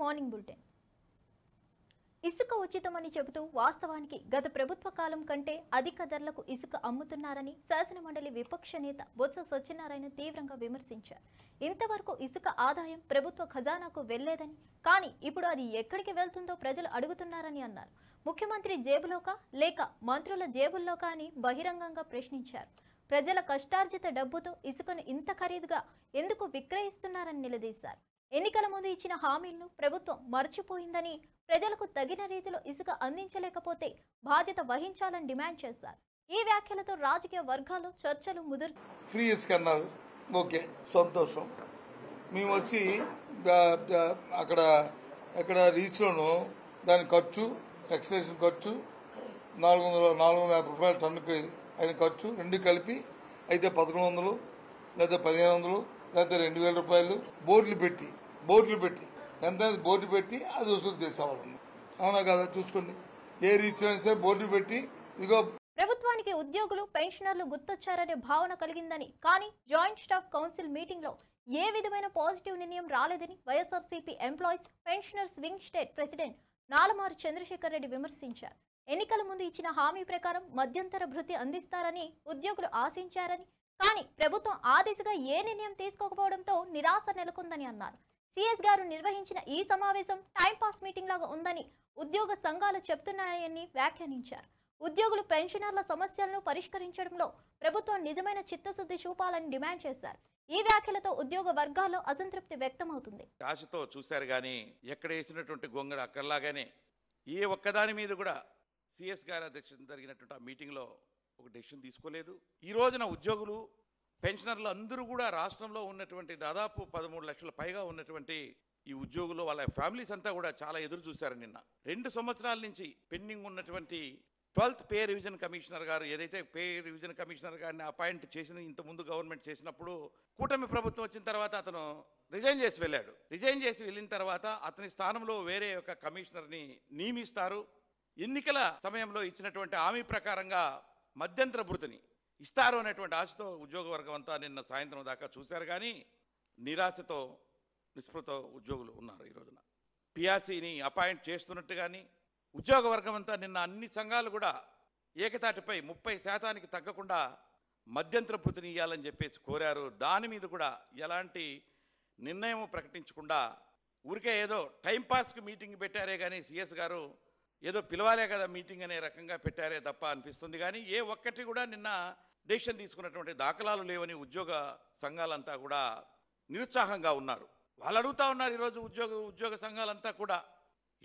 Morning bulletin. ఇసుక ఉచితమని చెబుతూ వాస్తవానికి గత ప్రభుత్వ కాలం కంటే అధిక ధరలకు ఇసుక అమ్ముతున్నారని శాసనమండలి విపక్ష నేత బొత్స సత్యనారాయణ తీవ్రంగా విమర్శించారు. ఇంతవరకు ఇసుక ఆదాయం ప్రభుత్వ ఖజానాకు వెళ్లేదని, కానీ ఇప్పుడు అది ఎక్కడికి వెళ్తుందో ప్రజలు అడుగుతున్నారని అన్నారు. ముఖ్యమంత్రి జేబులోకా లేక మంత్రుల జేబుల్లోకా అని బహిరంగంగా ప్రశ్నించారు. ప్రజల కష్టార్జిత డబ్బుతో ఇసుకను ఇంత ఖరీదుగా ఎందుకు విక్రయిస్తున్నారని నిలదీశారు. ఎన్నికల ముందు ఇచ్చిన హామీలను ప్రభుత్వం మర్చిపోయిందని, ప్రజలకు తగిన రీతిలో ఇసుక అందించలేకపోతే బాధ్యత వహించాలని డిమాండ్ చేశారు. ఈ వ్యాఖ్యలతో రాజకీయ వర్గాల్లో చర్చలు ఫ్రీ ఇసుక అన్నారు, ఓకే సంతోషం. మేము వచ్చి అక్కడ రీచ్లోను దాని ఖర్చు, ఎక్స్టెన్షన్ ఖర్చు 450 రూపాయల టన్నుకి అయిన ఖర్చు రెండు కలిపి అయితే 1100 లేదా 1500 లేకపోతే 2000 రూపాయలు బోర్డులు పెట్టి ఎంత బోర్డు పెట్టి అది వసూలు చేసేవాళ్ళం. అవునా కదా? చూసుకోండి, ఏ రీచ్ అయినా సరే బోర్డు పెట్టి ఇదిగో. ప్రభుత్వానికి ఉద్యోగులు పెన్షనర్లు గుర్తొచ్చారనే భావన కలిగిందని, కానీ జాయింట్ స్టాఫ్ కౌన్సిల్ మీటింగ్ లో ఏ విధమైన పాజిటివ్ నిర్ణయం రాలేదని YSRCP employees pensioners wing state president Nalamaru Chandrasekhar Reddy విమర్శించారు. ఎన్నికల ముందు ఇచ్చిన హామీ ప్రకారం మధ్యంతర భృతి అందిస్తారని ఉద్యోగులు ఆశించారని, కానీ ప్రభుత్వం ఆ దిశగా ఏ నిర్ణయం తీసుకోకపోవడంతో నిరాశ నెలకొందని అన్నారు. సీఎస్ గారు నిర్వహించిన ఈ సమావేశం టైంపాస్ మీటింగ్ లాగా ఉందని ఉద్యోగ సంఘాలు చెప్తున్నాయని వ్యాఖ్యానించారు. ఉద్యోగులు పెన్షనర్ల సమస్యలను పరిష్కరించడంలో ప్రభుత్వం నిజమైన చిత్తశుద్ధి చూపాలని డిమాండ్ చేశారు. ఈ వ్యాఖ్యలతో ఉద్యోగ వర్గాల్లో అసంతృప్తి వ్యక్తమవుతుంది. ఆశతో చూశారు కానీ ఎక్కడ వేసినటువంటి గొంగళ అక్కర్లాగానే ఏ ఒక్కదాని మీద కూడా సిఎస్ గారి అధ్యక్షత జరిగినటువంటి ఆ మీటింగ్లో ఒక డెసిషన్ తీసుకోలేదు. ఈ రోజున ఉద్యోగులు పెన్షనర్లు అందరూ కూడా రాష్ట్రంలో ఉన్నటువంటి దాదాపు 13 లక్షల పైగా ఉన్నటువంటి ఈ ఉద్యోగులు వాళ్ళ ఫ్యామిలీస్ అంతా కూడా చాలా ఎదురు చూశారు. నిన్న 2 సంవత్సరాల నుంచి పెండింగ్ ఉన్నటువంటి 12th పే రివిజన్ కమిషనర్ గారు, ఏదైతే పే రివిజన్ కమిషనర్ గారిని అపాయింట్ చేసిన ఇంతకుముందు గవర్నమెంట్ చేసినప్పుడు కూటమి ప్రభుత్వం వచ్చిన తర్వాత అతను రిజైన్ చేసి వెళ్ళాడు. రిజైన్ చేసి వెళ్ళిన తర్వాత అతని స్థానంలో వేరే ఒక కమిషనర్ని నియమిస్తారు. ఎన్నికల సమయంలో ఇచ్చినటువంటి హామీ ప్రకారంగా మధ్యంతర భృతిని ఇస్తారు అనేటువంటి ఆశతో ఉద్యోగ వర్గం అంతా నిన్న సాయంత్రం దాకా చూశారు. కానీ నిరాశతో నిస్పృహతో ఉద్యోగులు ఉన్నారు. ఈ రోజున పిఆర్సీని అపాయింట్ చేస్తున్నట్టు కానీ ఉద్యోగ వర్గం అంతా నిన్న అన్ని సంఘాలు కూడా ఏకతాటిపై 30% తగ్గకుండా మధ్యంతర భృతిని ఇవ్వాలని చెప్పేసి కోరారు. దాని మీద కూడా ఎలాంటి నిర్ణయం ప్రకటించకుండా ఊరికే ఏదో టైంపాస్కి మీటింగ్ పెట్టారే కానీ సిఎస్ గారు ఏదో పిలవాలే కదా మీటింగ్ అనే రకంగా పెట్టారే తప్ప అనిపిస్తుంది. కానీ ఏ ఒక్కటి కూడా నిన్న డెసిషన్ తీసుకున్నటువంటి దాఖలాలు లేవని ఉద్యోగ సంఘాలంతా కూడా నిరుత్సాహంగా ఉన్నారు. వాళ్ళు అడుగుతూ ఉన్నారు ఈరోజు ఉద్యోగ సంఘాలంతా కూడా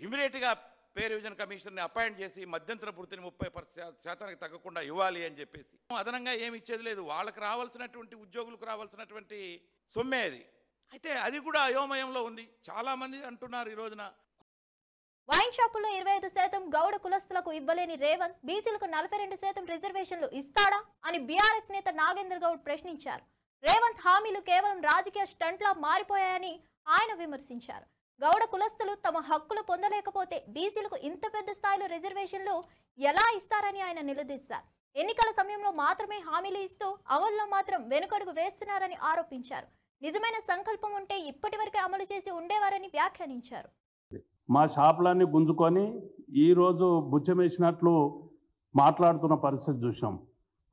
ఇమీడియట్గా పే రివిజన్ కమిషనర్ని అపాయింట్ చేసి మధ్యంతర భృతిని 30% తగ్గకుండా ఇవ్వాలి అని చెప్పేసి. అదనంగా ఏమి ఇచ్చేది లేదు. వాళ్ళకి రావాల్సినటువంటి ఉద్యోగులకు రావాల్సినటువంటి సొమ్మే అది. అయితే అది కూడా అయోమయంలో ఉంది. చాలామంది అంటున్నారు ఈ రోజున వైన్ షాపుల్లో 25% గౌడ కులస్తులకు ఇవ్వలేని రేవంత్ బీసీలకు 42% రిజర్వేషన్లు ఇస్తాడా అని బీఆర్ఎస్ నేత నాగేంద్ర గౌడ్ ప్రశ్నించారు. రేవంత్ హామీలు కేవలం రాజకీయ స్టంట్లా మారిపోయాయని ఆయన విమర్శించారు. గౌడ కులస్తులు తమ హక్కులు పొందలేకపోతే బీసీలకు ఇంత పెద్ద స్థాయిలో రిజర్వేషన్లు ఎలా ఇస్తారని ఆయన నిలదీశారు. ఎన్నికల సమయంలో మాత్రమే హామీలు ఇస్తూ అమలులో మాత్రం వెనుకడుగు వేస్తున్నారని ఆరోపించారు. నిజమైన సంకల్పం ఉంటే ఇప్పటి వరకే అమలు చేసి ఉండేవారని వ్యాఖ్యానించారు. మా షాపులన్నీ గుంజుకొని ఈరోజు బుచ్చమేసినట్లు మాట్లాడుతున్న పరిస్థితి చూసాం.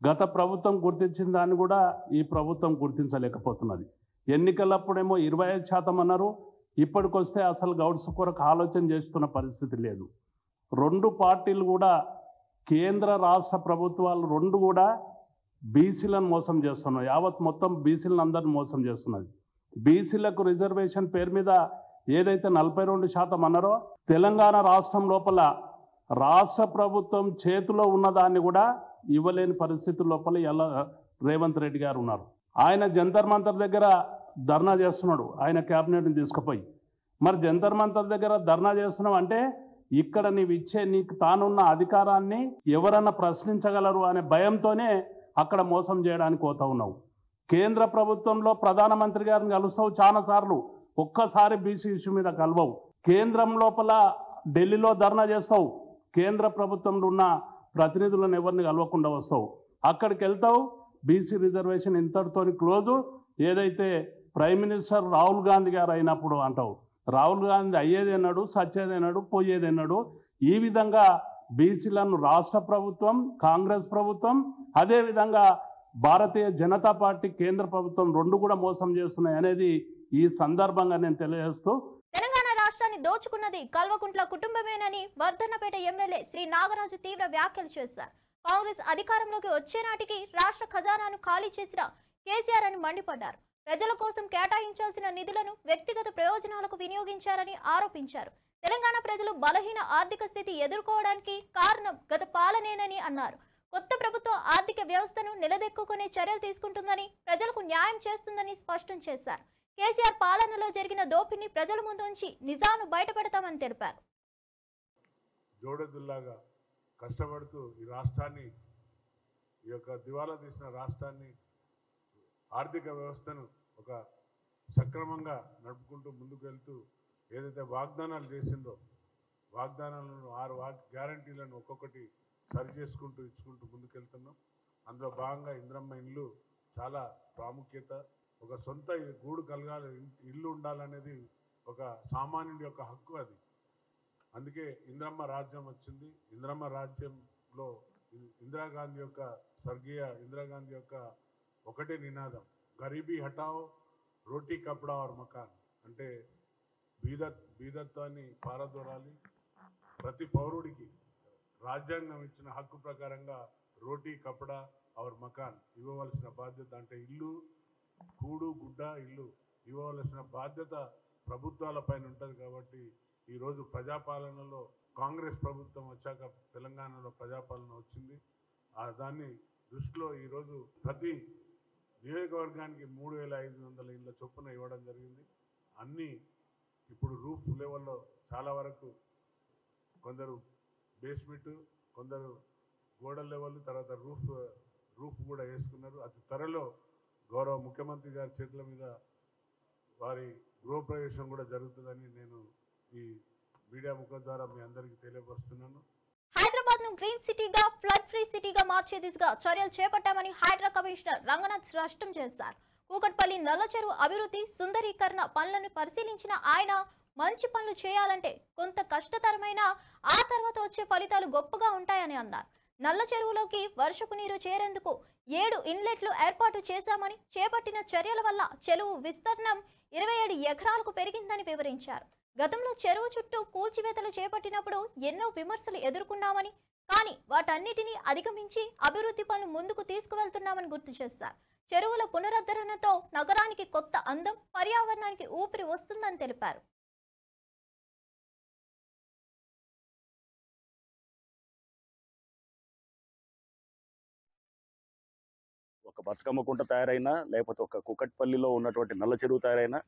గత ప్రభుత్వం గుర్తించిన దాన్ని కూడా ఈ ప్రభుత్వం గుర్తించలేకపోతున్నది. ఎన్నికలప్పుడేమో 25% అన్నారు, ఇప్పటికొస్తే అసలు గౌడ్స్ కొరకు ఆలోచన చేస్తున్న పరిస్థితి లేదు. 2 పార్టీలు కూడా కేంద్ర రాష్ట్ర ప్రభుత్వాలు 2 కూడా బీసీలను మోసం చేస్తున్నాయి. యావత్ మొత్తం బీసీలను అందరిని మోసం చేస్తున్నది. బీసీలకు రిజర్వేషన్ పేరు మీద ఏదైతే 42% అన్నారో తెలంగాణ రాష్ట్రం లోపల రాష్ట్ర ప్రభుత్వం చేతిలో ఉన్నదాన్ని కూడా ఇవ్వలేని పరిస్థితుల లోపల ఎలా రేవంత్ రెడ్డి గారు ఉన్నారు. ఆయన జంతర్ మంతర్ దగ్గర ధర్నా చేస్తున్నాడు, ఆయన క్యాబినెట్ని తీసుకుపోయి. మరి జంతర్ మంతర్ దగ్గర ధర్నా చేస్తున్నాం అంటే ఇక్కడ నీకు తానున్న అధికారాన్ని ఎవరన్నా ప్రశ్నించగలరు అనే భయంతోనే అక్కడ మోసం చేయడానికి పోతా ఉన్నావు. కేంద్ర ప్రభుత్వంలో ప్రధానమంత్రి గారిని కలుస్తావు చాలాసార్లు, ఒక్కసారి బీసీ ఇష్యూ మీద కలవవు. కేంద్రం లోపల ఢిల్లీలో ధర్నా చేస్తావు, కేంద్ర ప్రభుత్వంలో ఉన్న ప్రతినిధులను ఎవరిని కలవకుండా వస్తావు. అక్కడికి వెళ్తావు, బీసీ రిజర్వేషన్ ఇంతటితో క్లోజు, ఏదైతే ప్రైమ్ మినిస్టర్ రాహుల్ గాంధీ గారు అయినప్పుడు అంటావు. రాహుల్ గాంధీ అయ్యేది అన్నాడు, సచ్చేది అన్నాడు, పోయేది అన్నాడు. ఈ విధంగా బీసీలను రాష్ట్ర ప్రభుత్వం, కాంగ్రెస్ ప్రభుత్వం, అదేవిధంగా భారతీయ జనతా పార్టీ కేంద్ర ప్రభుత్వం రెండు కూడా మోసం చేస్తున్నాయి అనేది ఈ సందర్భంగా నేను తెలియజేస్తూ, తెలంగాణ రాష్ట్రాన్ని దోచుకున్నది కల్వకుంట్ల కుటుంబమేనని వర్ధన్నపేట ఎమ్మెల్యే శ్రీ నాగరాజు తీవ్ర వ్యాఖ్యలు చేశారు. కాంగ్రెస్ అధికారంలోకి వచ్చే నాటికి రాష్ట్ర ఖజానాను ఖాళీ చేసిన కేసీఆర్ అని మండిపడ్డారు. ప్రజల కోసం కేటాయించాల్సిన నిధులను వ్యక్తిగత ప్రయోజనాలకు వినియోగించారని ఆరోపించారు. తెలంగాణ ప్రజలు బలహీన ఆర్థిక స్థితి ఎదుర్కోవడానికి కారణం గత పాలనేనని అన్నారు. కొత్త ప్రభుత్వం ఆర్థిక వ్యవస్థను నిలదొక్కునే చర్యలు తీసుకుంటుందని, ప్రజలకు న్యాయం చేస్తుందని స్పష్టం చేశారు. కేసీఆర్ పాలనలో జరిగిన దోపిడీని ప్రజల ముందు ఉంచి నిజాను బయటపెడతామని తెలిపారు. జోడెద్దుల్లాగా కష్టపడుతూ ఈ రాష్ట్రాన్ని, ఈ యొక్క దివాలా తీసిన రాష్ట్రాన్ని, ఆర్థిక వ్యవస్థను ఒక సక్రమంగా నడుపుకుంటూ ముందుకు వెళ్తూ ఏదైతే వాగ్దానాలు చేసిందో వాగ్దానాలను 6 గ్యారంటీలను ఒక్కొక్కటి సరి చేసుకుంటూ ఇచ్చుకుంటూ ముందుకెళ్తున్నాం. అందులో భాగంగా ఇంద్రమ్మ ఇల్లు చాలా ప్రాముఖ్యత. ఒక సొంత గూడు కలగాలి, ఇల్లు ఉండాలనేది ఒక సామాన్యుడి యొక్క హక్కు అది. అందుకే ఇంద్రమ్మ రాజ్యం వచ్చింది. ఇంద్రమ్మ రాజ్యంలో ఇందిరాగాంధీ యొక్క, స్వర్గీయ ఇందిరాగాంధీ యొక్క ఒకటే నినాదం, గరీబీ హటావో, రోటీ కపడా और మకాన్. అంటే బీదత్వాన్ని పారదోరాలి, ప్రతి పౌరుడికి రాజ్యాంగం ఇచ్చిన హక్కు ప్రకారంగా రోటీ కపడా और మకాన్ ఇవ్వవలసిన బాధ్యత, అంటే ఇల్లు, కూడు గుడ్డ, ఇల్లు ఇవ్వవలసిన బాధ్యత ప్రభుత్వాల పైన ఉంటుంది. కాబట్టి ఈరోజు ప్రజాపాలనలో కాంగ్రెస్ ప్రభుత్వం వచ్చాక తెలంగాణలో ప్రజాపాలన వచ్చింది. దాన్ని దృష్టిలో ఈరోజు ప్రతి నియోజకవర్గానికి 3500 ఇళ్ళ చొప్పున ఇవ్వడం జరిగింది. అన్నీ ఇప్పుడు రూఫ్ లెవెల్లో చాలా వరకు, కొందరు బేస్మెంట్, కొందరు గోడల లెవెల్, తర్వాత రూఫ్ కూడా వేసుకున్నారు. అతి త్వరలో గౌరవ ముఖ్యమంత్రి గారి చేతుల మీద వారి గృహప్రవేశం కూడా జరుగుతుందని నేను ఈ మీడియా ముఖం ద్వారా మీ అందరికీ తెలియపరుస్తున్నాను. హైదరాబాద్ ను గ్రీన్ సిటీగా, ఫ్లడ్ ఫ్రీ సిటీగా మార్చే దిశగా చర్యలు చేపట్టామని హైడ్రా కమిషనర్ రంగనాథ్ స్పష్టం చేశారు. కూకట్పల్లి నల్ల చెరువు అభివృద్ధి, సుందరీకరణ పనులను పరిశీలించిన ఆయన, మంచి పనులు చేయాలంటే కొంత కష్టతరమైన, ఆ తర్వాత వచ్చే ఫలితాలు గొప్పగా ఉంటాయని అన్నారు. నల్ల చెరువులోకి వర్షపు నీరు చేరేందుకు 7 ఇన్లెట్లు ఏర్పాటు చేశామని, చేపట్టిన చర్యల వల్ల చెరువు విస్తీర్ణం 27 ఎకరాలకు పెరిగిందని వివరించారు. గతంలో చెరువు చుట్టూ కూల్చివేతలు చేపట్టినప్పుడు ఎన్నో విమర్శలు ఎదుర్కొన్నామని, కానీ వాటన్నిటినీ అధిగమించి అభివృద్ధి పనులు ముందుకు తీసుకువెళ్తున్నామని గుర్తు చేశారు. చెరువుల పునరుద్ధరణతో నగరానికి కొత్త అందం, పర్యావరణానికి ఊపిరి వస్తుందని తెలిపారు. ఒక బతుకమ్మ కుంట తయారైనా, లేకపోతే ఒక కూకట్పల్లిలో ఉన్నటువంటి నల్ల చెరువు తయారైనా,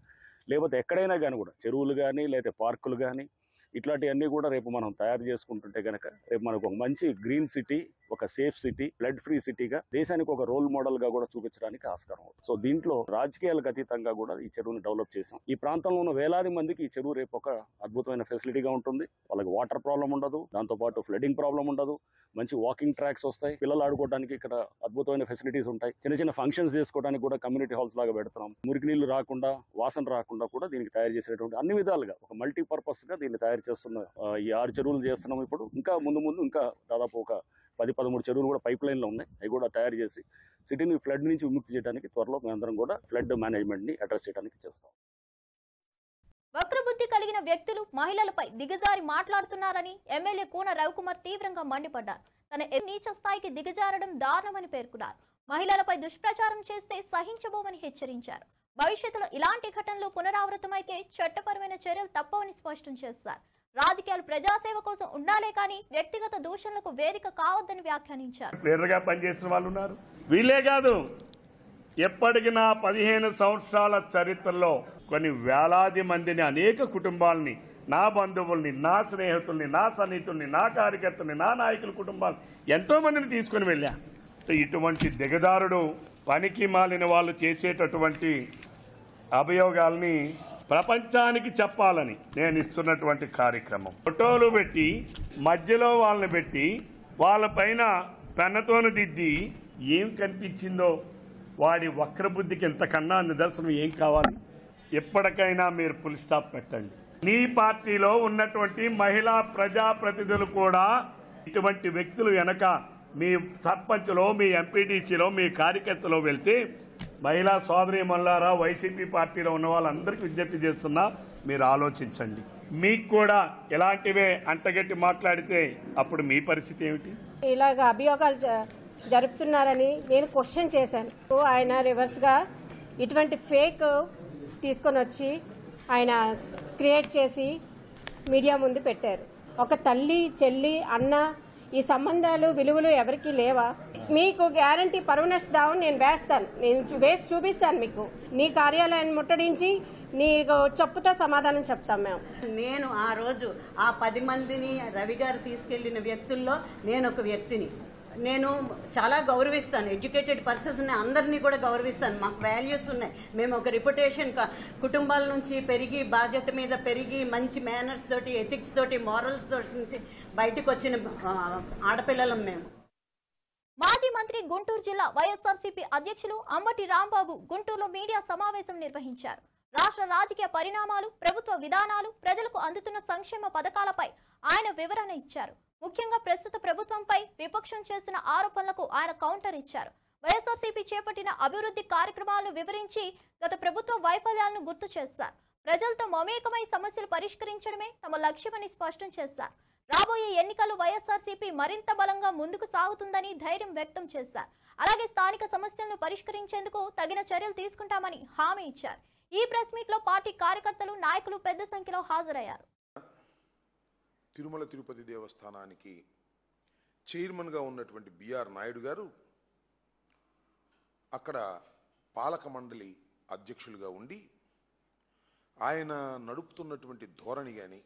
లేకపోతే ఎక్కడైనా కానీ కూడా చెరువులు కానీ, లేకపోతే పార్కులు కానీ, ఇట్లాంటివన్నీ కూడా రేపు మనం తయారు చేసుకుంటుంటే కనుక రేపు మనకు ఒక మంచి గ్రీన్ సిటీ, ఒక సేఫ్ సిటీ, ఫ్లడ్ ఫ్రీ సిటీగా దేశానికి ఒక రోల్ మోడల్ గా కూడా చూపించడానికి ఆస్కారం అవుతుంది. సో దీంట్లో రాజకీయాలకు అతీతంగా కూడా ఈ చెరువుని డెవలప్ చేసాం. ఈ ప్రాంతంలో ఉన్న వేలాది మందికి ఈ చెరువు రేపు ఒక అద్భుతమైన ఫెసిలిటీగా ఉంటుంది. వాళ్ళకి వాటర్ ప్రాబ్లం ఉండదు, దాంతోపాటు ఫ్లడింగ్ ప్రాబ్లం ఉండదు, మంచి వాకింగ్ ట్రాక్స్ వస్తాయి, పిల్లలు ఆడుకోవడానికి ఇక్కడ అద్భుతమైన ఫెసిలిటీస్ ఉంటాయి. చిన్న చిన్న ఫంక్షన్స్ చేసుకోవడానికి కూడా కమ్యూనిటీ హాల్స్ లాగా పెడుతున్నాం. మురికి నీళ్లు రాకుండా, వాసన రాకుండా కూడా దీనికి తయారు చేసేటువంటి అన్ని విధాలుగా ఒక మల్టీపర్పస్ గా దీన్ని తయారు చేస్తున్న ఈ 6 చెరువులు చేస్తున్నాం. ఇప్పుడు ఇంకా ముందు ఇంకా దాదాపు ఒక 10-13 చెరువులు కూడా పైప్ లైన్ లో ఉన్నాయి. అవి కూడా తయారు చేసి సిటీని ఫ్లడ్ నుంచి విముక్తి చేయడానికి త్వరలో మేమందరం కూడా ఫ్లడ్ మేనేజ్మెంట్ ని అడ్రస్ చేయడానికి చేస్తాం. వక్రబుద్ధి కలిగిన వ్యక్తులు మహిళలపై దిగజారి మాట్లాడుతున్నారని ఎమ్మెల్యే కూన రవికుమార్ తీవ్రంగా మండిపడ్డారు. తన నీచ స్థాయికి దిగజారడం దారుణమని పేర్కొన్నారు. మహిళలపై దుష్ప్రచారం చేస్తే సహించబోమని హెచ్చరించారు. భవిష్యత్తులో ఇలాంటి ఘటనలు పునరావృతమైతే చట్టపరమైన చర్యలు తప్పవని స్పష్టం చేశారు. రాజకీయాలు ప్రజాసేవ కోసం ఉండాలే కానీ వ్యక్తిగత దూషణలకు వేదిక కావద్దని వ్యాఖ్యానించారు. లీడర్గా పనిచేసిన వాళ్ళు ఉన్నారు. వీళ్ళే కాదు, ఎప్పటికీ నా 15 సంవత్సరాల చరిత్రలో కొన్ని వేలాది మందిని, అనేక కుటుంబాలని, నా బంధువుల్ని, నా స్నేహితుల్ని, నా సన్నిహితుల్ని, నా కార్యకర్తల్ని, నా నాయకుల కుటుంబాలు ఎంతో మందిని తీసుకుని వెళ్ళా. ఇటువంటి దిగజారుడు, పనికి మాలిన వాళ్ళు చేసేటటువంటి అభియోగాల్ని ప్రపంచానికి చెప్పాలని నేను ఇస్తున్నటువంటి కార్యక్రమం. ఫోటోలు పెట్టి మధ్యలో వాళ్ళని పెట్టి వాళ్ళపైన పెన్నతోను దిద్ది ఏం కనిపించిందో వాడి వక్రబుద్ధికి ఎంతకన్నా నిదర్శనం ఏం కావాలి? ఎప్పటికైనా మీరు ఫుల్ స్టాప్ పెట్టండి. నీ పార్టీలో ఉన్నటువంటి మహిళా ప్రజాప్రతినిధులు కూడా ఇటువంటి వ్యక్తులు వెనక మీ సర్పంచ్లో, మీ ఎంపీటీసీలో, మీ కార్యకర్తలో వెళ్తే మహిళా సోదరీమణులారా, వైసీపీ పార్టీలో ఉన్న వాళ్ళందరికీ విజ్ఞప్తి చేస్తున్నా, మీరు ఆలోచించండి. మీకు కూడా ఎలాంటివే అంటగట్టి మాట్లాడితే అప్పుడు మీ పరిస్థితి ఏమిటి? ఇలాగ అభియోగాలు జరుపుతున్నారని నేను క్వశ్చన్ చేశాను. ఆయన రివర్స్గా ఇటువంటి ఫేక్ తీసుకొని వచ్చి ఆయన క్రియేట్ చేసి మీడియా ముందు పెట్టారు. ఒక తల్లి, చెల్లి, అన్న ఈ సంబంధాలు, విలువలు ఎవరికి లేవా? మీకు గ్యారంటీ పరువునష్ట దావం నేను వేస్తాను, నేను వేసి చూపిస్తాను మీకు. నీ కార్యాలయాన్ని ముట్టడించి నీకు చెప్పుతో సమాధానం చెప్తాం మేము. నేను ఆ రోజు ఆ 10 మందిని రవి గారు తీసుకెళ్లిన వ్యక్తుల్లో నేను ఒక వ్యక్తిని. నేను చాలా గౌరవిస్తాను ఎడ్యుకేటెడ్ పర్సన్స్ని, అందరినీ కూడా గౌరవిస్తాను. మాకు వాల్యూస్ ఉన్నాయి. మేము ఒక రిప్యుటేషన్ కుటుంబాల నుంచి పెరిగి, బాధ్యత మీద పెరిగి, మంచి మేనర్స్ తోటి, ఎథిక్స్ తోటి, మారల్స్ తోటి నుంచి బయటకు వచ్చిన ఆడపిల్లలం మేము. మాజీ మంత్రి గుంటూరు జిల్లా వైఎస్ఆర్సీపీ అధ్యక్షులు అంబటి రాంబాబు గుంటూరులో మీడియా సమావేశం నిర్వహించారు. రాష్ట్ర రాజకీయ పరిణామాలు, ప్రభుత్వ విధానాలు, ప్రజలకు అందుతున్న సంక్షేమ పథకాలపై ఆయన వివరణ ఇచ్చారు. ముఖ్యంగా ప్రస్తుత ప్రభుత్వంపై విపక్షం చేసిన ఆరోపణలకు ఆయన కౌంటర్ ఇచ్చారు. వైఎస్ఆర్సీపీ చేపట్టిన అభివృద్ధి కార్యక్రమాలను వివరించి గత ప్రభుత్వ వైఫల్యాలను గుర్తు చేశారు. ప్రజలతో మమేకమై సమస్యలు పరిష్కరించడమే తమ లక్ష్యమని స్పష్టం చేశారు. రాబోయే ఎన్నికలు వైఎస్ఆర్సీపీ మరింత బలంగా ముందుకు సాగుతుందని ధైర్యం వ్యక్తం చేశారు. అలాగే స్థానిక సమస్యలను పరిష్కరించేందుకు తగిన చర్యలు తీసుకుంటామని హామీ ఇచ్చారు. ఈ ప్రెస్ మీట్ లో పార్టీ కార్యకర్తలు, నాయకులు పెద్ద సంఖ్యలో హాజరయ్యారు. తిరుమల తిరుపతి దేవస్థానానికి చైర్మన్గా ఉన్నటువంటి బిఆర్ నాయుడు గారు అక్కడ పాలక మండలి అధ్యక్షులుగా ఉండి ఆయన నడుపుతున్నటువంటి ధోరణి కానీ,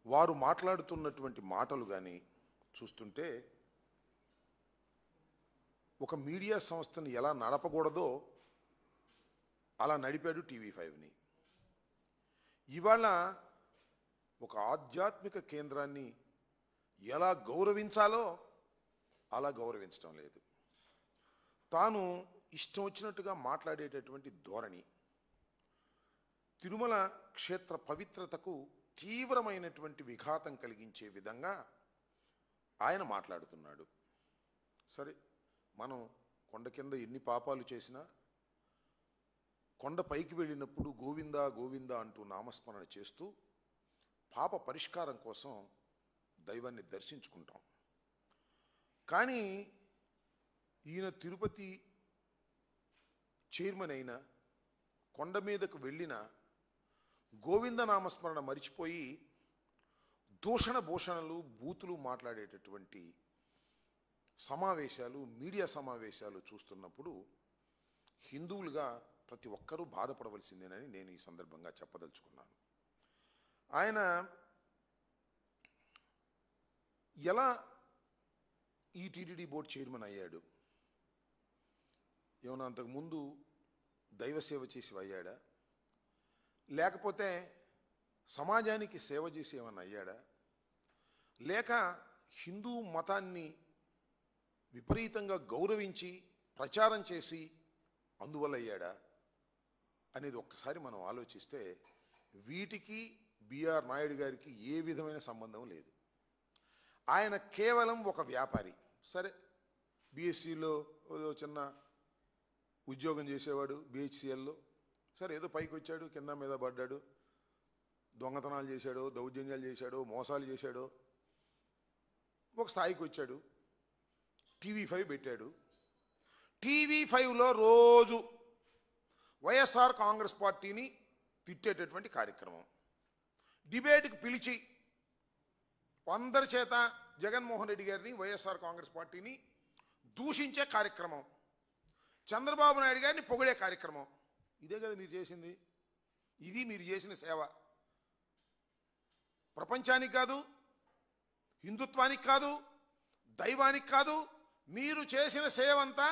వారు మాట్లాడుతున్నటువంటి మాటలు కానీ చూస్తుంటే ఒక మీడియా సంస్థను ఎలా నడపకూడదో అలా నడిపాడు టీవీ5ని. ఇవాళ ఒక ఆధ్యాత్మిక కేంద్రాన్ని ఎలా గౌరవించాలో అలా గౌరవించడం లేదు. తాను ఇష్టం వచ్చినట్టుగా మాట్లాడేటటువంటి ధోరణి తిరుమల క్షేత్ర పవిత్రతకు తీవ్రమైనటువంటి విఘాతం కలిగించే విధంగా ఆయన మాట్లాడుతున్నాడు. సరే, మనం కొండ కింద ఎన్ని పాపాలు చేసినా కొండ పైకి వెళ్ళినప్పుడు గోవిందా గోవిందా అంటూ నామస్మరణ చేస్తూ పాప పరిష్కారం కోసం దైవాన్ని దర్శించుకుంటాం. కానీ ఈయన తిరుపతి చైర్మన్ అయిన, కొండ మీదకు వెళ్ళిన గోవింద నామస్మరణ మరిచిపోయి దూషణ భూషణలు, బూతులు మాట్లాడేటటువంటి సమావేశాలు, మీడియా సమావేశాలు చూస్తున్నప్పుడు హిందువులుగా ప్రతి ఒక్కరూ బాధపడవలసిందేనని నేను ఈ సందర్భంగా చెప్పదలుచుకున్నాను. ఆయన ఎలా ఈ టీటీడీ బోర్డు చైర్మన్ అయ్యాడు? ఏమన్నా అంతకుముందు దైవ సేవ చేసి అయ్యాడా? లేకపోతే సమాజానికి సేవ చేసి ఏమన్నా అయ్యాడా? లేక హిందూ మతాన్ని విపరీతంగా గౌరవించి ప్రచారం చేసి అందువల్ల అయ్యాడా అనేది ఒక్కసారి మనం ఆలోచిస్తే వీటికి బిఆర్ నాయుడు గారికి ఏ విధమైన సంబంధం లేదు. ఆయన కేవలం ఒక వ్యాపారి. సరే, బీఎస్సీలో చిన్న ఉద్యోగం చేసేవాడు, బిహెచ్సిఎల్లో. సరే, ఏదో పైకి వచ్చాడు, కింద మీద పడ్డాడు, దొంగతనాలు చేశాడో, దౌర్జన్యాలు చేశాడో, మోసాలు చేశాడో, ఒక స్థాయికి వచ్చాడు. టీవీ5 పెట్టాడు. టీవీ5లో రోజు వైఎస్ఆర్ కాంగ్రెస్ పార్టీని తిట్టేటటువంటి కార్యక్రమం, డిబేట్కి పిలిచి అందరి చేత జగన్మోహన్ రెడ్డి గారిని, వైఎస్ఆర్ కాంగ్రెస్ పార్టీని దూషించే కార్యక్రమం, చంద్రబాబు నాయుడు గారిని పొగిడే కార్యక్రమం. ఇదే కదా మీరు చేసింది. ఇది మీరు చేసిన సేవ. ప్రపంచానికి కాదు, హిందుత్వానికి కాదు, దైవానికి కాదు, మీరు చేసిన సేవ అంతా.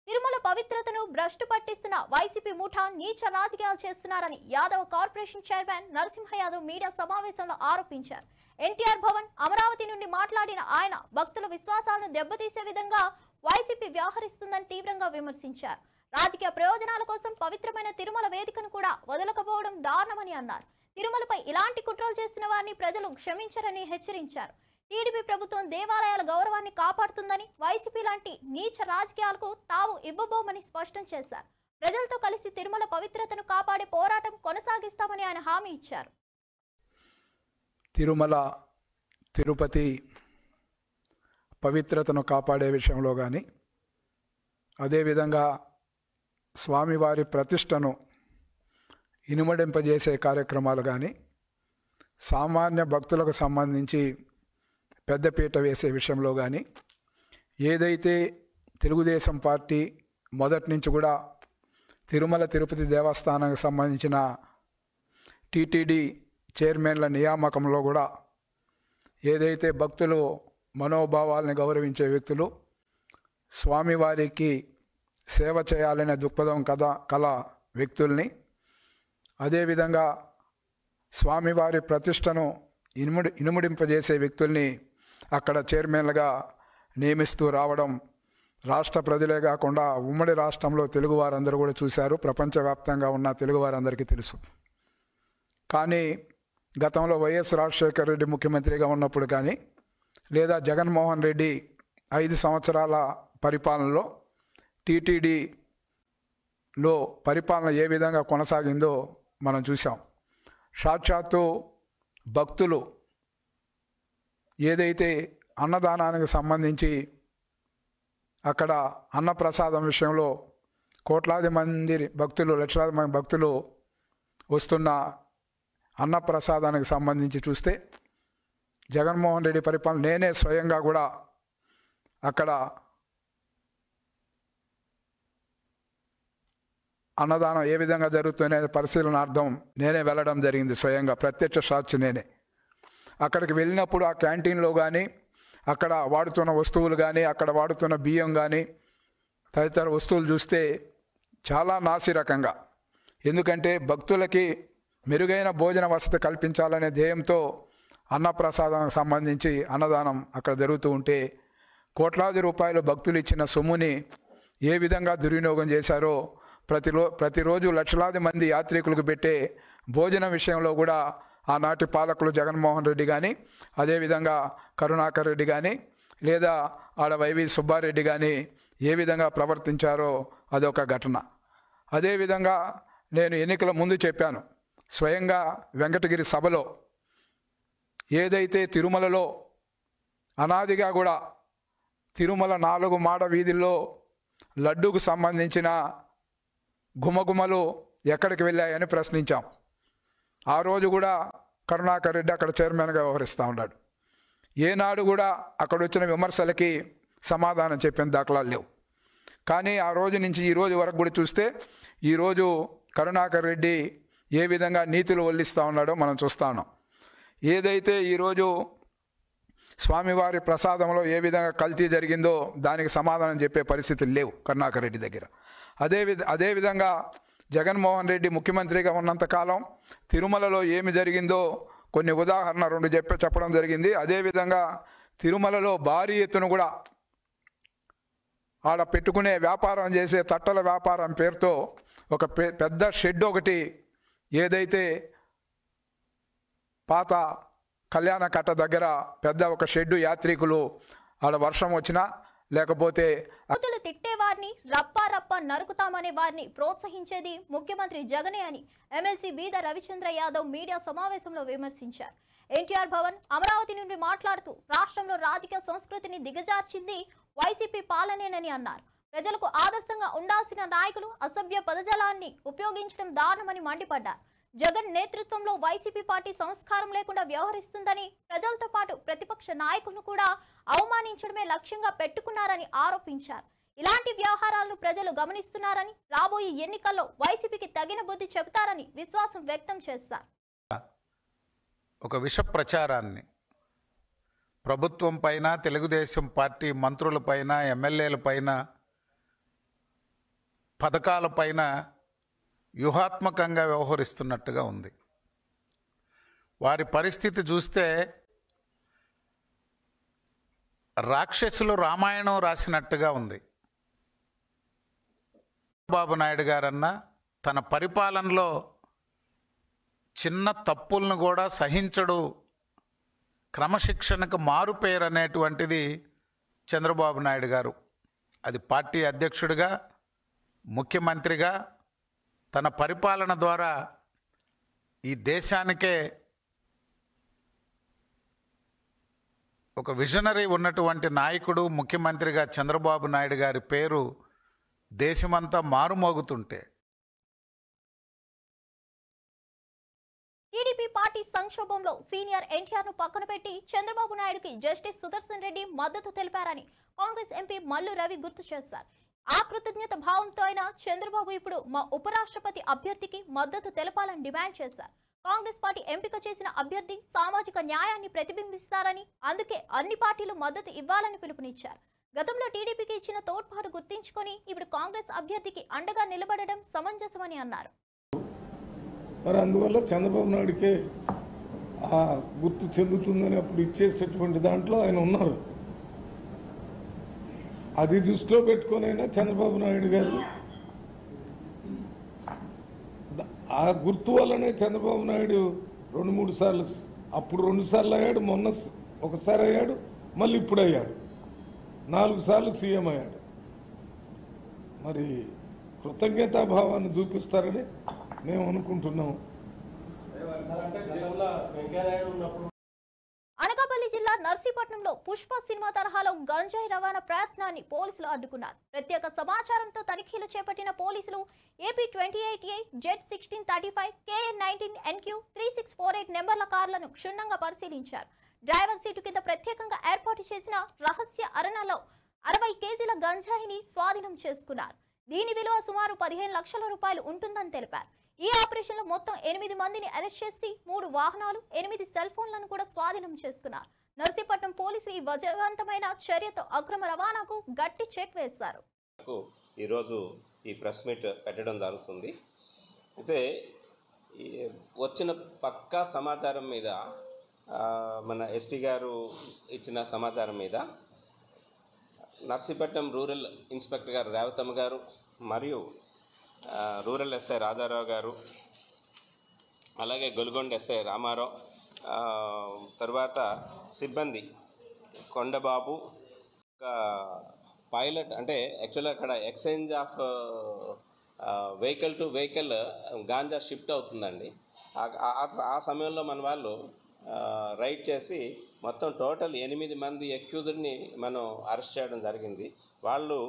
తిరుమల పవిత్రతను భ్రష్టు పట్టిస్తున్న వైసీపీ ముఠా నీచ రాజకీయాలు చేస్తున్నారని Yadav corporation chairman Narasimha Yadav media సమావేశంలో ఆరోపించారు. ఎన్టీఆర్ భవన్, అమరావతి నుండి మాట్లాడిన ఆయన భక్తుల విశ్వాసాలను దెబ్బతీసే విధంగా వైసీపీ వ్యవహరిస్తుందని తీవ్రంగా విమర్శించారు. రాజకీయ ప్రయోజనాల కోసం పవిత్రమైన తిరుమల వేదికను కూడా వదలకపోవడం దారుణమని అన్నారు. తిరుమలపై ఇలాంటి కుట్రలు చేసిన వారిని ప్రజలు క్షమించరని హెచ్చరించారు. టీడీపీ ప్రభుత్వం దేవాలయాల గౌరవాన్ని కాపాడుతుందని, వైసీపీ లాంటి నీచ రాజకీయాలకు తావు ఇవ్వబోమని స్పష్టం చేశారు. ప్రజలతో కలిసి తిరుమల పవిత్రతను కాపాడే పోరాటం కొనసాగిస్తామని ఆయన హామీ ఇచ్చారు. తిరుమల తిరుపతి పవిత్రతను కాపాడే విషయంలో కానీ, అదేవిధంగా స్వామివారి ప్రతిష్టను ఇనుమడింపజేసే కార్యక్రమాలు కానీ, సామాన్య భక్తులకు సంబంధించి పెద్దపీట వేసే విషయంలో కానీ, ఏదైతే తెలుగుదేశం పార్టీ మొదటి నుంచి కూడా తిరుమల తిరుపతి దేవస్థానానికి సంబంధించిన టీటీడీ చైర్మన్ల నియామకంలో కూడా ఏదైతే భక్తులు మనోభావాలని గౌరవించే వ్యక్తులు, స్వామివారికి సేవ చేయాలనే దృక్పథం కల వ్యక్తుల్ని, అదేవిధంగా స్వామివారి ప్రతిష్టను ఇనుముడింపజేసే వ్యక్తుల్ని అక్కడ చైర్మన్లుగా నియమిస్తూ రావడం రాష్ట్ర ప్రజలే కాకుండా ఉమ్మడి రాష్ట్రంలో తెలుగువారందరూ కూడా చూశారు. ప్రపంచవ్యాప్తంగా ఉన్న తెలుగువారందరికీ తెలుసు. కానీ గతంలో వైఎస్ రాజశేఖర రెడ్డి ముఖ్యమంత్రిగా ఉన్నప్పుడు కానీ, లేదా జగన్మోహన్ రెడ్డి 5 సంవత్సరాల పరిపాలనలో టీటీడీలో పరిపాలన ఏ విధంగా కొనసాగిందో మనం చూసాం. సాక్షాత్తు భక్తులు ఏదైతే అన్నదానానికి సంబంధించి అక్కడ అన్నప్రసాదం విషయంలో కోట్లాది మంది భక్తులు, లక్షలాది మంది భక్తులు వస్తున్న అన్నప్రసాదానికి సంబంధించి చూస్తే జగన్మోహన్ రెడ్డి పరిపాలన నేనే స్వయంగా కూడా అక్కడ అన్నదానం ఏ విధంగా జరుగుతుందనే పరిశీలనార్థం నేనే వెళ్ళడం జరిగింది. స్వయంగా ప్రత్యక్ష సాక్షి నేనే. అక్కడికి వెళ్ళినప్పుడు ఆ క్యాంటీన్లో కానీ, అక్కడ వాడుతున్న వస్తువులు కానీ, అక్కడ వాడుతున్న బియ్యం కానీ, తదితర వస్తువులు చూస్తే చాలా నాసిరకంగా, ఎందుకంటే భక్తులకి మెరుగైన భోజన వసతి కల్పించాలనే ధ్యేయంతో అన్నప్రసాదానికి సంబంధించి అన్నదానం అక్కడ జరుగుతూ ఉంటే కోట్లాది రూపాయలు భక్తులు ఇచ్చిన సొమ్ముని ఏ విధంగా దుర్వినియోగం చేశారో, ప్రతిరోజు లక్షలాది మంది యాత్రికులకు పెట్టే భోజనం విషయంలో కూడా ఆనాటి పాలకులు జగన్మోహన్ రెడ్డి కానీ, అదేవిధంగా కరుణాకర్ రెడ్డి కానీ, లేదా ఆడ వైవి సుబ్బారెడ్డి కానీ ఏ విధంగా ప్రవర్తించారో అదొక ఘటన. అదేవిధంగా నేను ఎన్నికల ముందు చెప్పాను, స్వయంగా వెంకటగిరి సభలో ఏదైతే తిరుమలలో అనాదిగా కూడా తిరుమల 4 మాడ వీధుల్లో లడ్డూకు సంబంధించిన గుమగుమలు ఎక్కడికి వెళ్ళాయని ప్రశ్నించాం. ఆ రోజు కూడా కరుణాకర్ రెడ్డి అక్కడ చైర్మన్గా వ్యవహరిస్తూ ఉన్నాడు. ఏనాడు కూడా అక్కడ వచ్చిన విమర్శలకి సమాధానం చెప్పిన దాఖలాలు లేవు. కానీ ఆ రోజు నుంచి ఈ రోజు వరకు కూడా చూస్తే ఈరోజు కరుణాకర్ రెడ్డి ఏ విధంగా నీతులు వల్లిస్తూ ఉన్నాడో మనం చూస్తూ ఉన్నాం. ఏదైతే ఈరోజు స్వామివారి ప్రసాదంలో ఏ విధంగా కల్తీ జరిగిందో దానికి సమాధానం చెప్పే పరిస్థితులు లేవు కరుణాకర్ రెడ్డి దగ్గర. అదేవిధంగా జగన్మోహన్ రెడ్డి ముఖ్యమంత్రిగా ఉన్నంతకాలం తిరుమలలో ఏమి జరిగిందో కొన్ని ఉదాహరణ 2 చెప్పడం జరిగింది. అదేవిధంగా తిరుమలలో భారీ ఎత్తున కూడా ఆడ పెట్టుకునే వ్యాపారం చేసే తట్టల వ్యాపారం పేరుతో ఒక పెద్ద షెడ్ ఒకటి, ఏదైతే పాత కళ్యాణ కట్ట దగ్గర పెద్ద ఒక షెడ్డు, యాత్రికులు ఆడ వర్షం వచ్చినా లేకపోతే బూతులు తిట్టేవారిని రప్పా రప్పా నరుకుతామనే వారిని ప్రోత్సహించేది ముఖ్యమంత్రి జగనే అని ఎమ్మెల్సీ బీద రవిచంద్ర యాదవ్ మీడియా సమావేశంలో విమర్శించారు. ఎన్టీఆర్ భవన్ అమరావతి నుండి మాట్లాడుతూ రాష్ట్రంలో రాజకీయ సంస్కృతిని దిగజార్చింది వైసీపీ పాలనేనని అన్నారు. ప్రజలకు ఆదర్శంగా ఉండాల్సిన నాయకులు అసభ్య పదజాలాన్ని ఉపయోగించడం దారుణమని మండిపడ్డారు. జగన్ నేతృత్వంలో వైసీపీ పార్టీ సంస్కారం లేకుండా వ్యవహరిస్తుందని, ప్రజలతో పాటు ప్రతిపక్ష నాయకులను కూడా అవమానించడమే లక్ష్యంగా పెట్టుకున్నారని ఆరోపించారు. ఇలాంటి వ్యవహారాలను ప్రజలు గమనిస్తున్నారని, రాబోయే ఎన్నికల్లో వైసీపీకి తగిన బుద్ధి చెబుతారని విశ్వాసం వ్యక్తం చేశారు. ఒక విష ప్రచారాన్ని ప్రభుత్వం పైన, తెలుగుదేశం పార్టీ మంత్రులపైన, ఎమ్మెల్యేలపైన, పథకాలపైన వ్యూహాత్మకంగా వ్యవహరిస్తున్నట్టుగా ఉంది. వారి పరిస్థితి చూస్తే రాక్షసులు రామాయణం రాసినట్టుగా ఉంది. చంద్రబాబు నాయుడు గారన్నా తన పరిపాలనలో చిన్న తప్పులను కూడా సహించడు, క్రమశిక్షణకు మారుపేరు అనేటువంటిది చంద్రబాబు నాయుడు గారు. అది పార్టీ అధ్యక్షుడిగా, ముఖ్యమంత్రిగా తన పరిపాలన ద్వారా ఈ దేశానికే ఒక విజనరీ ఉన్నటువంటి నాయకుడు, ముఖ్యమంత్రిగా చంద్రబాబు నాయుడు గారి పేరు దేశమంతా మారుమోగుతుంటే టీడీపీ పార్టీ సంక్షోభంలో సీనియర్ ఎన్టీఆర్ ను పక్కన పెట్టి చంద్రబాబు నాయుడుకి జస్టిస్ సుదర్శన్ రెడ్డి మద్దతు తెలిపారని కాంగ్రెస్ ఎంపీ మల్లు రవి గుర్తు చేశారు. ఆ కృతజ్ఞత భావంతో అయినా చంద్రబాబు ఇప్పుడు మా ఉపరాష్ట్రపతి అభ్యర్థికి మద్దతు తెలపాలని డిమాండ్ చేశారు. కాంగ్రెస్ పార్టీ ఎంపిక చేసిన అభ్యర్థి సామాజిక న్యాయాన్ని ప్రతిబింబిస్తారని, అందుకే అన్ని పార్టీలు మద్దతు ఇవ్వాలని పిలుపునిచ్చారు. గతంలో టీడీపీకి ఇచ్చిన తోడ్పాటు గుర్తించుకొని ఇప్పుడు కాంగ్రెస్ అభ్యర్థికి అండగా నిలబడడం సమంజసమని అన్నారు. మరి అందువల్ల చంద్రబాబు నాయుడికే ఆ గుర్తు చెందుతుందని అప్పుడు ఇచ్చేసేటువంటి దాంట్లో ఆయన ఉన్నారు. అది దృష్టిలో పెట్టుకునైనా చంద్రబాబు నాయుడు గారు ఆ గుర్తు వల్లనే చంద్రబాబు నాయుడు 2-3 సార్లు, అప్పుడు 2 సార్లు అయ్యాడు, మొన్న ఒకసారి అయ్యాడు, మళ్ళీ ఇప్పుడు అయ్యాడు, 4 సార్లు సీఎం అయ్యాడు. మరి కృతజ్ఞతాభావాన్ని చూపిస్తారని మేము అనుకుంటున్నాం. అనకాపల్లి జిల్లా నర్సీపట్నంలో పుష్ప సినిమా తరహాలో గంజాయి రవాణా ప్రయత్నాన్ని పోలీసులు అడ్డుకున్నారు. ప్రత్యేక సమాచారంతో తనిఖీలు చేపట్టిన పోలీసులు AP 28A Z1635 KN19 NQ 3648 నెంబర్ల కార్లను క్షుణ్ణంగా పరిశీలించారు. డ్రైవర్ సీటు కింద ప్రత్యేకంగా ఏర్పాటు చేసిన రహస్య అరణలో 60 కేజీల గంజాయిని స్వాధీనం చేసుకున్నారు. దీని విలువ సుమారు 15 లక్షల రూపాయలు ఉంటుందని తెలిపారు. ఈ ఆపరేషన్లో మొత్తం 8 మందిని అరెస్ట్ చేసి 3 వాహనాలు, 8 సెల్ ఫోన్లను కూడా స్వాధీనం చేసుకున్నారు. నర్సీపట్నం పోలీసు ఈ విజయవంతమైన చర్యతో అక్రమ రవాణాకు గట్టి చెక్ వేశారు. ఈరోజు ఈ ప్రెస్ మీట్ పెట్టడం జరుగుతుంది. అయితే వచ్చిన పక్కా సమాచారం మీద, మన ఎస్పీ గారు ఇచ్చిన సమాచారం మీద నర్సీపట్నం రూరల్ ఇన్స్పెక్టర్ గారు రేవతమ్మ గారు మరియు రూరల్ ఎస్ఐ రాజారావు గారు, అలాగే గొలుగొండ ఎస్ఐ రామారావు, తర్వాత సిబ్బంది కొండబాబు, పైలట్, అంటే యాక్చువల్గా అక్కడ exchange of vehicle to vehicle ganja shift అవుతుందండి. ఆ సమయంలో మన వాళ్ళు రైడ్ చేసి మొత్తం టోటల్ 8 మంది అక్యూజ్డ్ని మనం అరెస్ట్ చేయడం జరిగింది. వాళ్ళు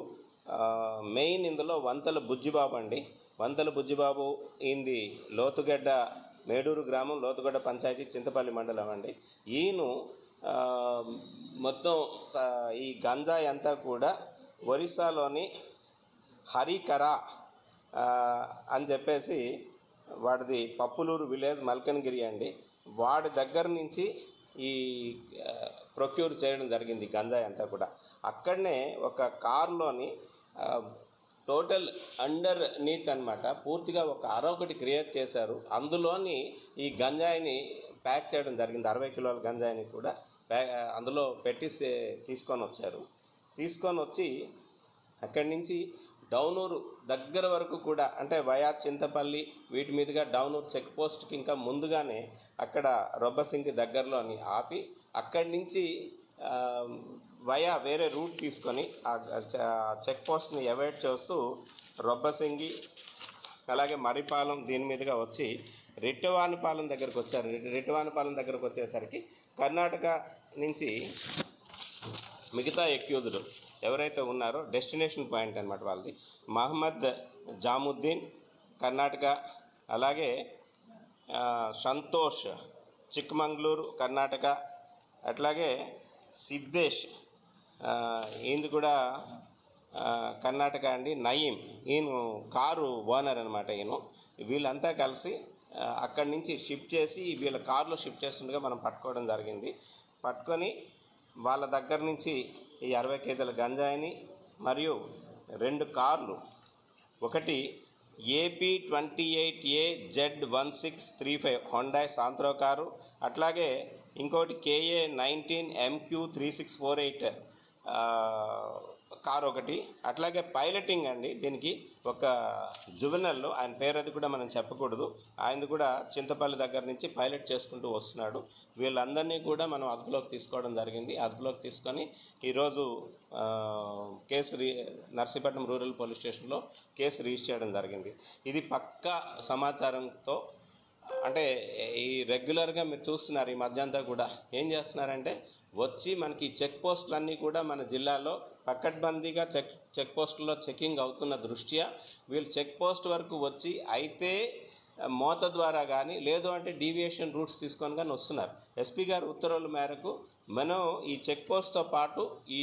మెయిన్ ఇందులో వంతల బుజ్జిబాబు అండి. వంతల బుజ్జిబాబు ఈయనది లోతుగడ్డ, మేడూరు గ్రామం, లోతుగడ్డ పంచాయతీ, చింతపల్లి మండలం అండి. ఈయన మొత్తం ఈ గంజాయి అంతా కూడా ఒరిస్సాలోని హరికరా అని చెప్పేసి వాడిది పప్పులూరు విలేజ్ మల్కన్గిరి అండి. వాడి దగ్గర నుంచి ఈ ప్రొక్యూర్ చేయడం జరిగింది గంజాయి అంతా కూడా. అక్కడనే ఒక కారులోని టోటల్ అండర్ నీత్ అనమాట, పూర్తిగా ఒక అరొకటి క్రియేట్ చేశారు. అందులోని ఈ గంజాయిని ప్యాక్ చేయడం జరిగింది. 60 కిలోల గంజాయిని కూడా అందులో పెట్టి తీసుకొని వచ్చారు. తీసుకొని వచ్చి అక్కడి నుంచి డౌనూరు దగ్గర వరకు కూడా, అంటే వయా చింతపల్లి వీటి మీదుగా డౌనూరు చెక్ పోస్ట్కి ఇంకా ముందుగానే అక్కడ రొబ్బసింగి దగ్గరలోని ఆపి అక్కడి నుంచి వయా వేరే రూట్ తీసుకొని ఆ చెక్ పోస్ట్ని అవాయిడ్ చేస్తూ రొబ్బసింగి, అలాగే మరిపాలెం దీని మీదుగా వచ్చి రిట్టవానిపాలెం దగ్గరకు వచ్చారు. రిట్టవానిపాలెం దగ్గరకు వచ్చేసరికి కర్ణాటక నుంచి మిగతా అక్యూజ్డ్ ఎవరైతే ఉన్నారో డెస్టినేషన్ పాయింట్ అనమాట వాళ్ళది, మహమ్మద్ జాముద్దీన్ కర్ణాటక, అలాగే సంతోష్ చిక్మంగళూరు కర్ణాటక, అట్లాగే సిద్ధేష్ ఈయనది కూడా కర్ణాటక అండి, నయీం ఈయన కారు ఓనర్ అనమాట. వీళ్ళంతా కలిసి అక్కడి నుంచి షిఫ్ట్ చేసి వీళ్ళ కారులో షిఫ్ట్ చేస్తుండగా మనం పట్టుకోవడం జరిగింది. పట్టుకొని వాళ్ళ దగ్గర నుంచి ఈ 60 కేజీల గంజాయిని మరియు 2 కార్లు, ఒకటి ఏపీ 28A Z1635 హొండాయ్ సాంత్రో కారు, అట్లాగే ఇంకోటి KA19 MQ 3648 కారు ఒకటి, అట్లాగే పైలటింగ్ అండి. దీనికి ఒక జువెనల్, ఆయన పేరు అది కూడా మనం చెప్పకూడదు, ఆయన కూడా చింతపల్లి దగ్గర నుంచి పైలట్ చేసుకుంటూ వస్తున్నాడు. వీళ్ళందరినీ కూడా మనం అదుపులోకి తీసుకోవడం జరిగింది. అదుపులోకి తీసుకొని ఈరోజు నర్సీపట్నం రూరల్ పోలీస్ స్టేషన్లో కేసు రిజిస్టర్ చేయడం జరిగింది. ఇది పక్కా సమాచారంతో, అంటే ఈ రెగ్యులర్గా మీరు చూస్తున్నారు ఈ మధ్యంతా కూడా ఏం చేస్తున్నారంటే వచ్చి మనకి చెక్ పోస్టులన్నీ కూడా మన జిల్లాలో పకడ్బందీగా చెక్ పోస్టుల్లో చెకింగ్ అవుతున్న దృష్ట్యా వీళ్ళు చెక్ పోస్ట్ వరకు వచ్చి అయితే మోత ద్వారా కానీ లేదు అంటే డీవియేషన్ రూట్స్ తీసుకొని కానీ వస్తున్నారు. ఎస్పీ గారు ఉత్తర్వుల మేరకు మనం ఈ చెక్ పోస్ట్తో పాటు ఈ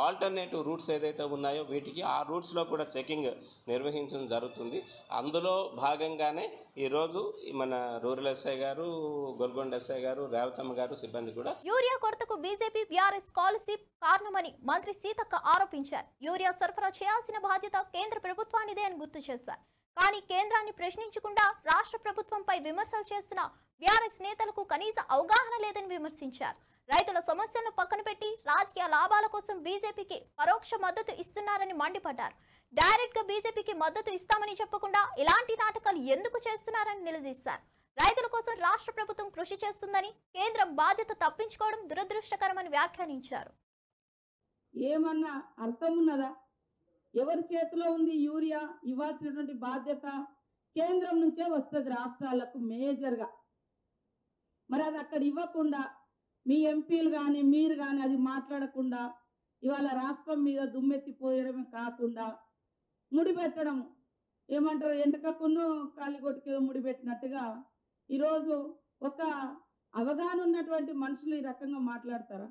ఆల్టర్నేటివ్ రూట్స్ ఏదైతే ఉన్నాయో వీటికి ఆ రూట్స్లో కూడా చెకింగ్ నిర్వహించడం జరుగుతుంది. అందులో భాగంగానే ఈరోజు మన రూరల్ ఎస్ఐ గారు, గొల్గొండ ఎస్ఐ గారు, రేవతమ్మ గారు సిబ్బంది కూడా యూరియా కొరతకు బీజేపీ బీఆర్ఎస్ స్కాలర్షిప్ కారణమని మంత్రి సీతక్క ఆరోపించారు. యూరియా సరఫరా చేయాల్సిన బాధ్యత కేంద్ర ప్రభుత్వానిదే అని గుర్తు చేశారు. కానీ కేంద్రాన్ని ప్రశ్నించకుండా రాష్ట్ర ప్రభుత్వంపై విమర్శలు చేస్తున్న బీఆర్ఎస్ నేతలకు కనీస అవగాహన లేదని విమర్శించారు. రైతుల సమస్యలను పక్కన పెట్టి రాజకీయ లాభాల కోసం బీజేపీకి పరోక్ష మద్దతు ఇస్తున్నారని మండిపడ్డారు. డైరెక్ట్ గా బీజేపీకి మద్దతు ఇస్తామని చెప్పకుండా ఇలాంటి నాటకాలు ఎందుకు చేస్తున్నారని నిలదీశారు. రైతుల కోసం రాష్ట్ర ప్రభుత్వం కృషి చేస్తుందని, కేంద్రం బాధ్యత తప్పించుకోవడం దురదృష్టకరమని వ్యాఖ్యానించారు. ఏమన్నా అర్థం ఉన్నదా? ఎవరి చేతిలో ఉంది యూరియా? ఇవ్వాల్సినటువంటి బాధ్యత కేంద్రం నుంచే వస్తుంది రాష్ట్రాలకు మేజర్గా. మరి అది అక్కడ ఇవ్వకుండా మీ ఎంపీలు కానీ మీరు కానీ అది మాట్లాడకుండా ఇవాళ రాష్ట్రం మీద దుమ్మెత్తిపోయడమే కాకుండా ముడిపెట్టడం, ఏమంటారు ఎంటకకును కాలిగొట్టుకేదో ముడిపెట్టినట్టుగా ఈరోజు ఒక అవగాహన ఉన్నటువంటి మనుషులు ఈ రకంగా మాట్లాడతారా?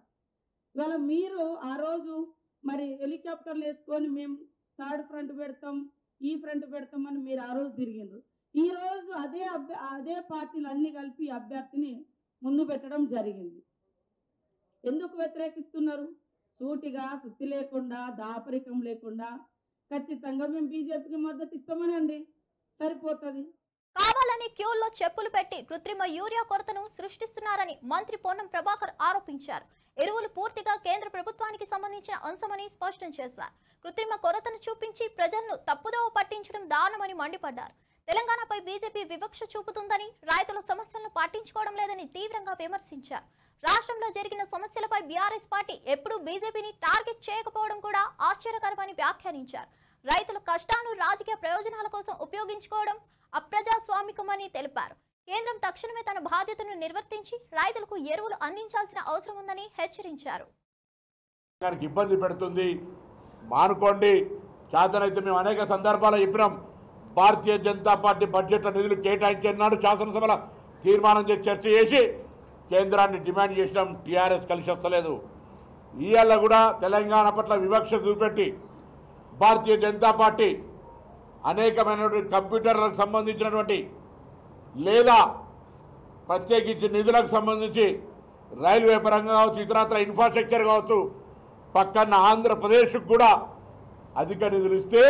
ఇవాళ మీరు ఆ రోజు మరి హెలికాప్టర్లు వేసుకొని మేము థర్డ్ ఫ్రంట్ పెడతాం, ఈ ఫ్రంట్ పెడతామని మీరు ఆ రోజు తిరిగిండ్రు. ఈరోజు అదే పార్టీలు అన్నీ కలిపి అభ్యర్థిని ముందు పెట్టడం జరిగింది. ఎందుకు వ్యతిరేకిస్తున్నారు? సూటిగా సుత్తి లేకుండా దాపరికం లేకుండా ఖచ్చితంగా మేము బీజేపీకి మద్దతు ఇస్తామనండి, సరిపోతుంది. కావాలని క్యూల్లో చెప్పులు పెట్టి కృత్రిమ యూరియా కొరతను సృష్టిస్తున్నారని మంత్రి పొన్నం ప్రభాకర్ ఆరోపించారు. ఎరువులు పూర్తిగా కేంద్ర ప్రభుత్వానికి సంబంధించిన అంశమని స్పష్టం చేశారు. కృత్రిమ కొరతను చూపించి ప్రజలను తప్పుదోవ పట్టించడం దారుణమని మండిపడ్డారు. తెలంగాణపై బీజేపీ వివక్ష చూపుతుందని, రైతుల సమస్యలను పట్టించుకోవడం లేదని తీవ్రంగా విమర్శించారు. రాష్ట్రంలో జరిగిన సమస్యలపై బీఆర్ఎస్ పార్టీ ఎప్పుడూ బీజేపీని టార్గెట్ చేయకపోవడం కూడా ఆశ్చర్యకరమని వ్యాఖ్యానించారు. రైతుల కష్టాలను రాజకీయ ప్రయోజనాల కోసం ఉపయోగించుకోవడం అప్రజాస్వామికమని తెలిపారు. కేంద్రం తక్షణమే తన బాధ్యతను నిర్వర్తించి రైతులకు ఎరువులు అందించాల్సిన అవసరం ఉందని హెచ్చరించారు. ఇబ్బంది పెడుతుంది, మానుకోండి. చేతనైతే మేము అనేక సందర్భాల్లో చెప్పినాం. భారతీయ జనతా పార్టీ బడ్జెట్లో నిధులు కేటాయించన్నాడు, శాసనసభలో తీర్మానం చేసి చర్చ చేసి కేంద్రాన్ని డిమాండ్ చేసినాం. టీఆర్ఎస్ కలిసి వస్తలేదు. ఇవాళ కూడా తెలంగాణ పట్ల వివక్ష చూపెట్టి భారతీయ జనతా పార్టీ అనేకమైనటువంటి కంప్యూటర్లకు సంబంధించినటువంటి లేదా ప్రత్యేకించి నిధులకు సంబంధించి రైల్వే పరంగా కావచ్చు, ఇతరత్ర ఇన్ఫ్రాస్ట్రక్చర్ కావచ్చు, పక్కన ఆంధ్రప్రదేశ్కు కూడా అధిక నిధులు ఇస్తే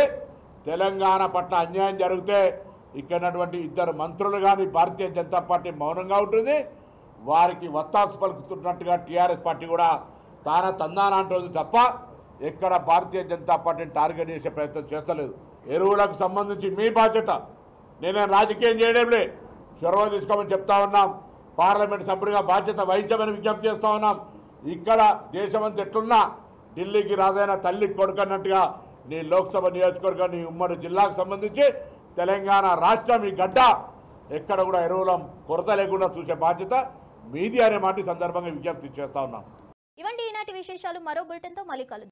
తెలంగాణ పట్ల అన్యాయం జరిగితే ఇక్కడటువంటి ఇద్దరు మంత్రులు కానీ భారతీయ జనతా పార్టీ మౌనంగా ఉంటుంది. వారికి వత్తాసు పలుకుతున్నట్టుగా టీఆర్ఎస్ పార్టీ కూడా తందాన అంటుంది తప్ప ఎక్కడ భారతీయ జనతా పార్టీని టార్గెట్ చేసే ప్రయత్నం చేస్తలేదు. ఎరువులకు సంబంధించి మీ బాధ్యత, నేనేం రాజకీయం చేయడంలే, చొరవ తీసుకోమని చెప్తా ఉన్నాం. పార్లమెంట్ సభ్యుడిగా బాధ్యత వహించమని విజ్ఞప్తి చేస్తూ ఉన్నాం. ఇక్కడ దేశమంతా ఎట్లున్నా ఢిల్లీకి రాజైన తల్లి కొడుకన్నట్టుగా నీ లోక్సభ నియోజకవర్గం, నీ ఉమ్మడి జిల్లాకు సంబంధించి తెలంగాణ రాష్ట్రం ఈ గడ్డ ఎక్కడ కూడా ఎరువుల కొరత లేకుండా చూసే బాధ్యత మీది అనే మాట సందర్భంగా విజ్ఞప్తి చేస్తా ఉన్నాం. ఇవండి ఈనాటి విశేషాలు. మరో బులెటిన్తో మళ్ళీ కలుద్దాం.